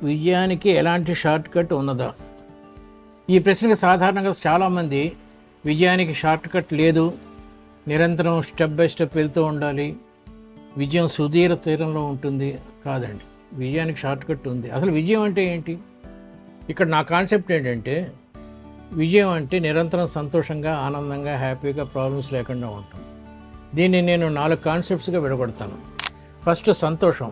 విజయానికి ఎలాంటి short cut ఉన్నదా? ఈ ప్రశ్నకు సాధారణంగా చాలామంది విజయానికి షార్ట్ కట్ లేదు, నిరంతరం స్టెప్ బై స్టెప్ వెళ్తూ ఉండాలి, విజయం సుదీర తీరంలో ఉంటుంది. కాదండి, విజయానికి షార్ట్ కట్ ఉంది. అసలు విజయం అంటే ఏంటి? ఇక్కడ నా కాన్సెప్ట్ ఏంటంటే, విజయం అంటే నిరంతరం సంతోషంగా, ఆనందంగా, హ్యాపీగా, ప్రాబ్లమ్స్ లేకుండా ఉంటాం. దీన్ని నేను 4 కాన్సెప్ట్స్గా విడగొడతాను. ఫస్ట్, సంతోషం.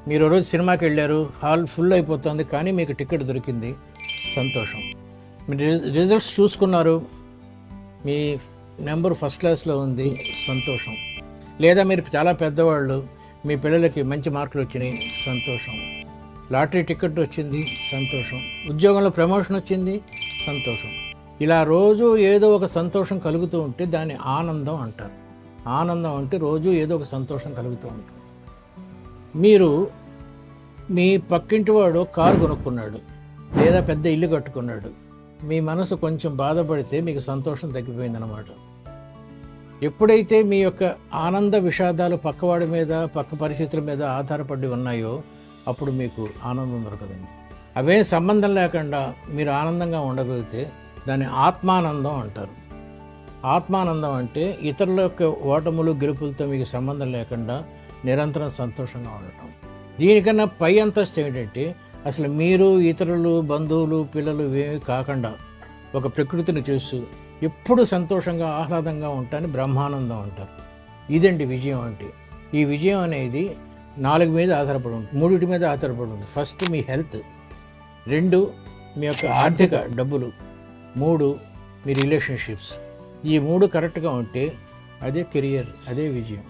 మీరు రోజు సినిమాకి వెళ్ళారు, హాల్ ఫుల్ అయిపోతుంది, కానీ మీకు టికెట్ దొరికింది, సంతోషం. మీరు రిజల్ట్స్ చూసుకున్నారు, మీ నెంబర్ ఫస్ట్ క్లాస్లో ఉంది, సంతోషం. లేదా మీరు చాలా పెద్దవాళ్ళు, మీ పిల్లలకి మంచి మార్కులు వచ్చినాయి, సంతోషం. లాటరీ టికెట్ వచ్చింది, సంతోషం. ఉద్యోగంలో ప్రమోషన్ వచ్చింది, సంతోషం. ఇలా రోజు ఏదో ఒక సంతోషం కలుగుతూ ఉంటే దాన్ని ఆనందం అంటారు. ఆనందం అంటే రోజు ఏదో ఒక సంతోషం కలుగుతూ ఉంటుంది. మీరు మీ పక్కింటి వాడు కారు కొనుక్కున్నాడు, లేదా పెద్ద ఇల్లు కట్టుకున్నాడు, మీ మనసు కొంచెం బాధపడితే మీకు సంతోషం తగ్గిపోయిందన్నమాట. ఎప్పుడైతే మీ యొక్క ఆనంద విషాదాలు పక్కవాడి మీద, పక్క పరిస్థితుల మీద ఆధారపడి ఉన్నాయో అప్పుడు మీకు ఆనందం దొరకదండి. అవే సంబంధం లేకుండా మీరు ఆనందంగా ఉండగలిగితే దాన్ని ఆత్మానందం అంటారు. ఆత్మానందం అంటే ఇతరుల యొక్క ఓటములు గెలుపులతో మీకు సంబంధం లేకుండా నిరంతరం సంతోషంగా ఉండటం. దీనికన్నా పై అంతస్తు ఏంటంటే, అసలు మీరు, ఇతరులు, బంధువులు, పిల్లలు ఏమీ కాకుండా ఒక ప్రకృతిని చూస్తూ ఎప్పుడు సంతోషంగా, ఆహ్లాదంగా ఉంటారని బ్రహ్మానందం అంటారు. ఇదండి విజయం అంటే. ఈ విజయం అనేది 4 మీద ఆధారపడి ఉంటుంది, 3 మీద ఆధారపడి ఉంటుంది. ఫస్ట్ మీ హెల్త్, 2 మీ యొక్క ఆర్థిక డబ్బులు, 3 మీ రిలేషన్షిప్స్. ఈ 3 కరెక్ట్గా ఉంటే అదే కెరియర్, అదే విజయం.